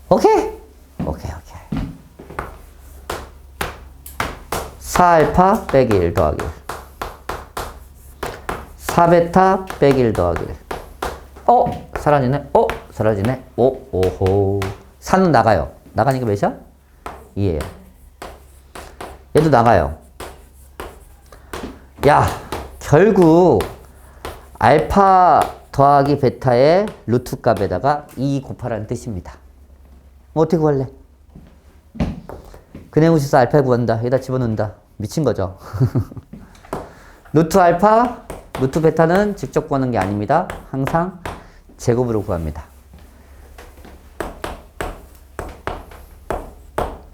오케이? 오케이. 4알파 빼기 1 더하기 1. 4베타 빼기 1 더하기 1. 사라지네. 사라지네. 오호. 4는 나가요. 나가니까 몇이야? 2예요. 얘도 나가요. 야, 결국 알파 더하기 베타의 루트 값에다가 2 곱하라는 뜻입니다. 어떻게 구할래? 근해공식에서 알파를 구한다. 여기다 집어넣는다. 미친 거죠. 루트 알파, 루트 베타는 직접 구하는 게 아닙니다. 항상 제곱으로 구합니다.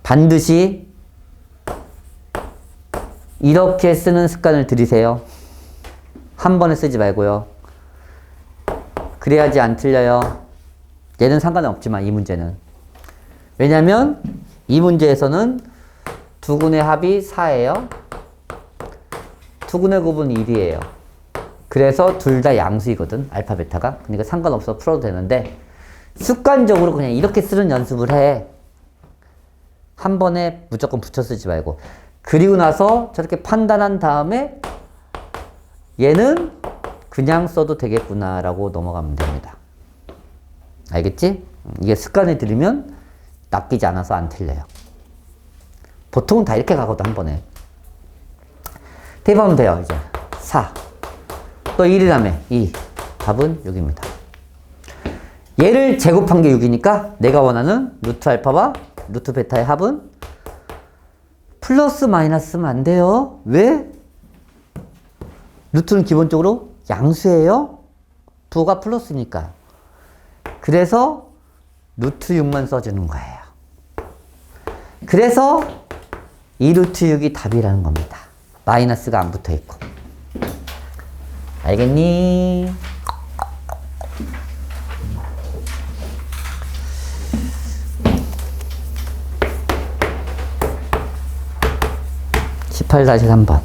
반드시 이렇게 쓰는 습관을 들이세요. 한 번에 쓰지 말고요. 그래야지 안 틀려요. 얘는 상관은 없지만 이 문제는. 왜냐면 이 문제에서는 두근의 합이 4예요. 두근의 곱은 1이에요. 그래서 둘 다 양수이거든. 알파 베타가. 그러니까 상관없어 풀어도 되는데 습관적으로 그냥 이렇게 쓰는 연습을 해. 한 번에 무조건 붙여 쓰지 말고. 그리고 나서 저렇게 판단한 다음에 얘는 그냥 써도 되겠구나 라고 넘어가면 됩니다. 알겠지? 이게 습관을 들이면 낚이지 않아서 안 틀려요. 보통은 다 이렇게 가거든 한 번에. 대입하면 돼요. 이제 4 또 1이라며 2. 답은 6입니다. 얘를 제곱한 게 6이니까 내가 원하는 루트 알파와 루트 베타의 합은 플러스 마이너스면 안 돼요. 왜? 루트는 기본적으로 양수예요. 부호가 플러스니까. 그래서 루트 6만 써주는 거예요. 그래서 2루트 6이 답이라는 겁니다. 마이너스가 안 붙어 있고. 알겠니? 다시 3번.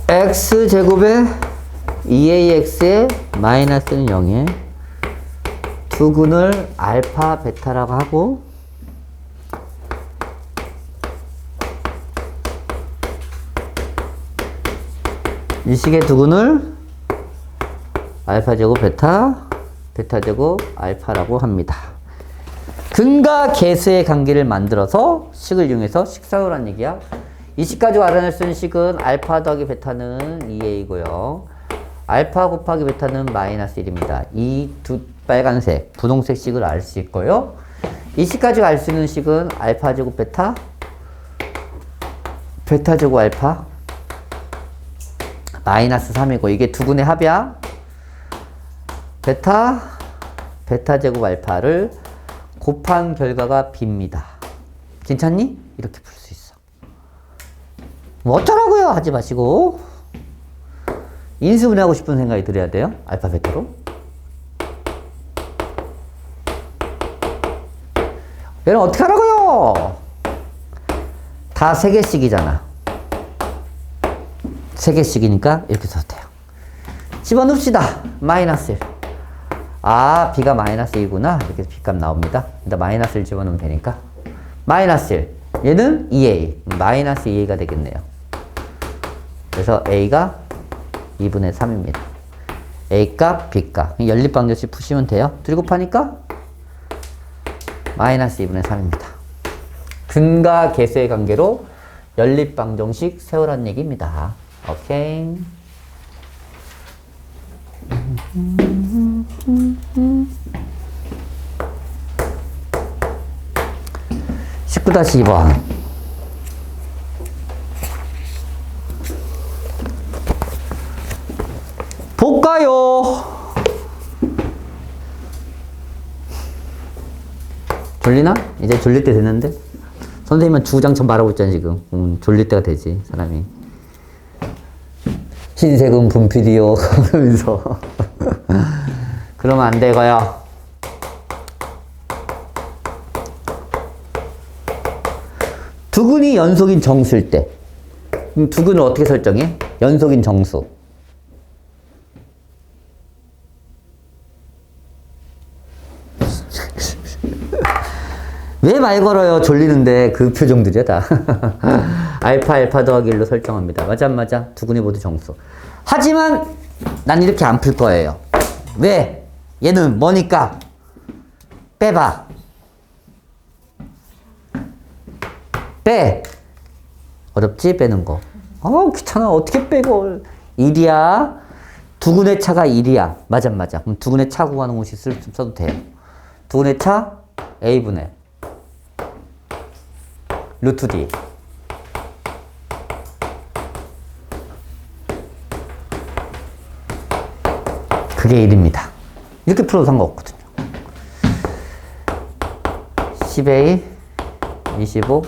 x제곱에 2ax의 마이너스는 0에 두근을 알파, 베타라고 하고 이 식의 두근을 알파 제곱 베타, 베타 제곱 알파라고 합니다. 근과 계수의 관계를 만들어서 식을 이용해서 식사요란 얘기야. 이 식 가지고 알아낼 수 있는 식은 알파 더하기 베타는 2a고요. 알파 곱하기 베타는 마이너스 1입니다. 이 두 빨간색, 분홍색 식을 알 수 있고요. 이 식 가지고 알 수 있는 식은 알파 제곱 베타, 베타 제곱 알파, 마이너스 3이고 이게 두근의 합이야. 베타, 베타 제곱 알파를 곱한 결과가 b입니다. 괜찮니? 이렇게 풀 수 있어. 뭐 어쩌라고요? 하지 마시고 인수분해하고 싶은 생각이 들어야 돼요. 알파 베타로. 얘는 어떻게 하라고요? 다 3개씩이잖아. 3개씩이니까 이렇게 써도 돼요. 집어넣읍시다. 마이너스 1. 아, b가 마이너스 2구나. 이렇게 b값 나옵니다. 일단 마이너스 1 집어넣으면 되니까. 마이너스 1. 얘는 2a. 마이너스 2a가 되겠네요. 그래서 a가 2분의 3입니다. a값, b값. 연립방정식 푸시면 돼요. 둘이 곱하니까 마이너스 2분의 3입니다. 근과 계수의 관계로 연립방정식 세우란 얘기입니다. 오케이. 19-2번. 볼까요? 졸리나? 이제 졸릴 때 됐는데? 선생님은 주구장창 말하고 있잖아, 지금. 졸릴 때가 되지, 사람이. 흰색은 분필이요. 그러면서. 그러면 안 되고요. 두근이 연속인 정수일 때. 두근을 어떻게 설정해? 연속인 정수. 왜 말 걸어요? 졸리는데 그 표정들이야 다. 알파 더하기 1로 설정합니다. 맞아 안 맞아? 두근이 모두 정수. 하지만 난 이렇게 안 풀 거예요. 왜? 얘는 뭐니까? 빼봐. 빼. 어렵지? 빼는 거. 귀찮아. 어떻게 빼고. 1이야. 두근의 차가 1이야. 맞아 안 맞아? 그럼 두근의 차 구하는 공식 써도 돼요. 두근의 차 a분의 루트 D. 그게 1입니다. 이렇게 풀어도 상관없거든요. 10A, 25,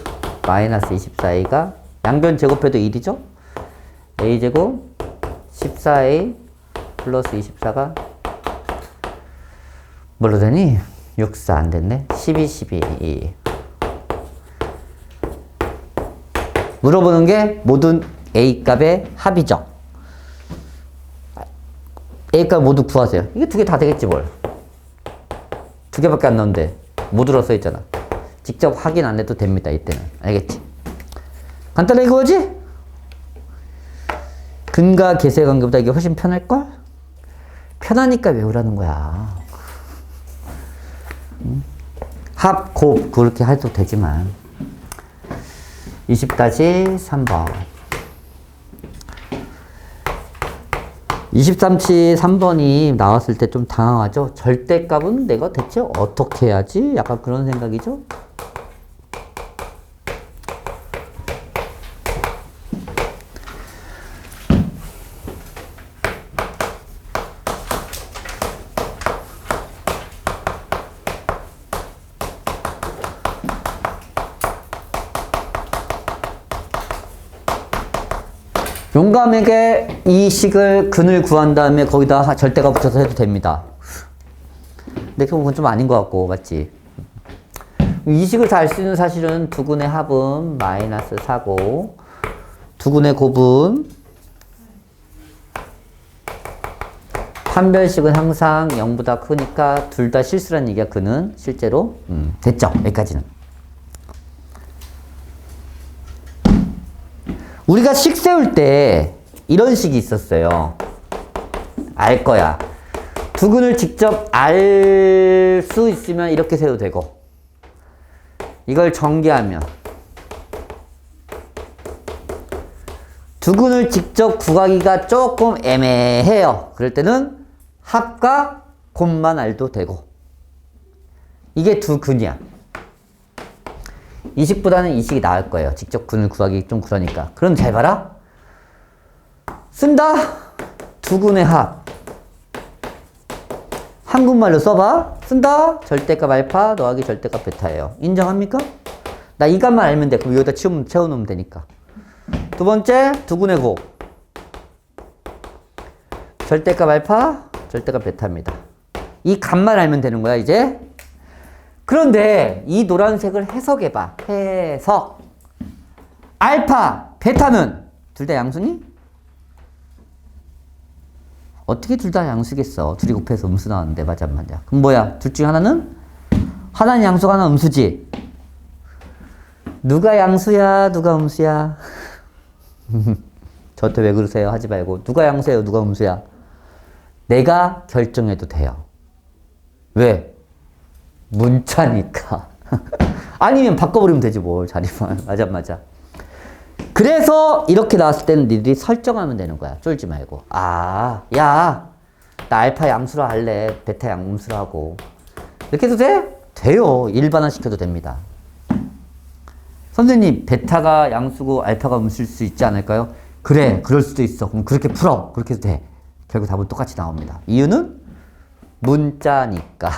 마이너스 24A가 양변 제곱해도 1이죠? A제곱 14A 플러스 24가 뭘로 되니? 64 안 됐네. 12, 12. 물어보는 게 모든 A 값의 합이죠. A 값 모두 구하세요. 이게 두 개 다 되겠지 뭘. 두 개밖에 안 나오는데 모두로 써 있잖아. 직접 확인 안 해도 됩니다. 이때는. 알겠지? 간단하게 이거지? 근과 계수의 관계보다 이게 훨씬 편할걸? 편하니까 외우라는 거야. 합, 곱 그렇게 해도 되지만 20-3번 23-3번이 나왔을 때 좀 당황하죠? 절대값은 내가 대체 어떻게 해야지? 약간 그런 생각이죠? 용감하게 이 식을 근을 구한 다음에 거기다 절대값 붙여서 해도 됩니다. 근데 그건 좀 아닌 것 같고, 맞지? 이 식을 다 알 수 있는 사실은 두근의 합은 마이너스 4고 두근의 곱은 판별식은 항상 0보다 크니까 둘 다 실수라는 얘기야. 그는 실제로 됐죠. 여기까지는. 우리가 식 세울 때 이런 식이 있었어요. 알 거야. 두근을 직접 알 수 있으면 이렇게 세워도 되고, 이걸 전개하면 두근을 직접 구하기가 조금 애매해요. 그럴 때는 합과 곱만 알도 되고. 이게 두근이야. 이식보다는 이식이 나을 거예요. 직접 근을 구하기 좀 그러니까. 그럼 잘 봐라. 쓴다. 두근의 합. 한국말로 써봐. 쓴다. 절대값 알파 더하기 절대값 베타예요. 인정합니까? 나 이 값만 알면 돼. 그럼 여기다 채워놓으면 되니까. 두 번째, 두근의 곱. 절대값 알파, 절대값 베타입니다. 이 값만 알면 되는 거야, 이제. 그런데 이 노란색을 해석해봐. 해석. 알파, 베타는 둘 다 양수니? 어떻게 둘 다 양수겠어? 둘이 곱해서 음수 나왔는데, 맞아. 그럼 뭐야? 둘 중에 하나는? 하나는 양수가 하나는 음수지. 누가 양수야? 누가 음수야? 저한테 왜 그러세요? 하지 말고. 누가 양수예요? 누가 음수야? 내가 결정해도 돼요. 왜? 문자니까. 아니면 바꿔버리면 되지 뭘. 자리만. 맞아. 그래서 이렇게 나왔을 때는 니들이 설정하면 되는 거야. 쫄지 말고. 아, 야, 나 알파 양수로 할래. 베타 양수로 하고. 이렇게 해도 돼? 돼요. 일반화 시켜도 됩니다. 선생님, 베타가 양수고 알파가 음수일 수 있지 않을까요? 그래, 그럴 수도 있어. 그럼 그렇게 풀어. 그렇게 해도 돼. 결국 답은 똑같이 나옵니다. 이유는 문자니까.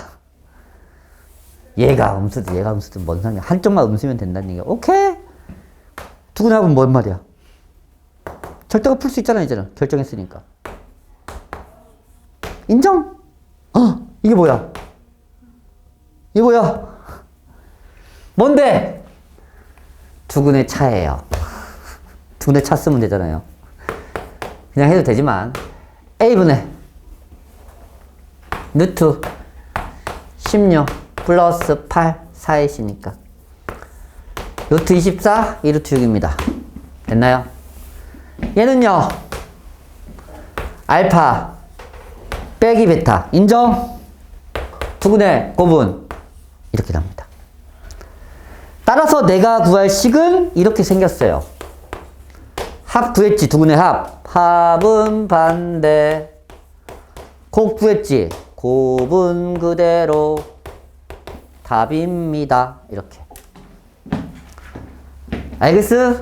얘가 음수든 뭔 상관이야. 한쪽만 음수면 된다는 얘기야. 오케이. 두근합은 뭔 말이야? 절대가 풀 수 있잖아, 이제는. 결정했으니까. 인정? 이게 뭐야? 이게 뭐야? 뭔데? 두근의 차예요. 두근의 차 쓰면 되잖아요. 그냥 해도 되지만 A분의 루트 16 플러스 8 4이시니까 루트 24 2루트 6입니다. 됐나요? 얘는요 알파 빼기 베타 인정? 두근의 곱은 이렇게 납니다. 따라서 내가 구할 식은 이렇게 생겼어요. 합 구했지. 두근의 합. 합은 반대. 곱 구했지. 곱은 그대로. 답입니다. 이렇게. 알겠어?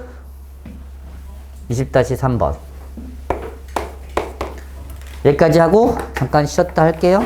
20-3번. 여기까지 하고 잠깐 쉬었다 할게요.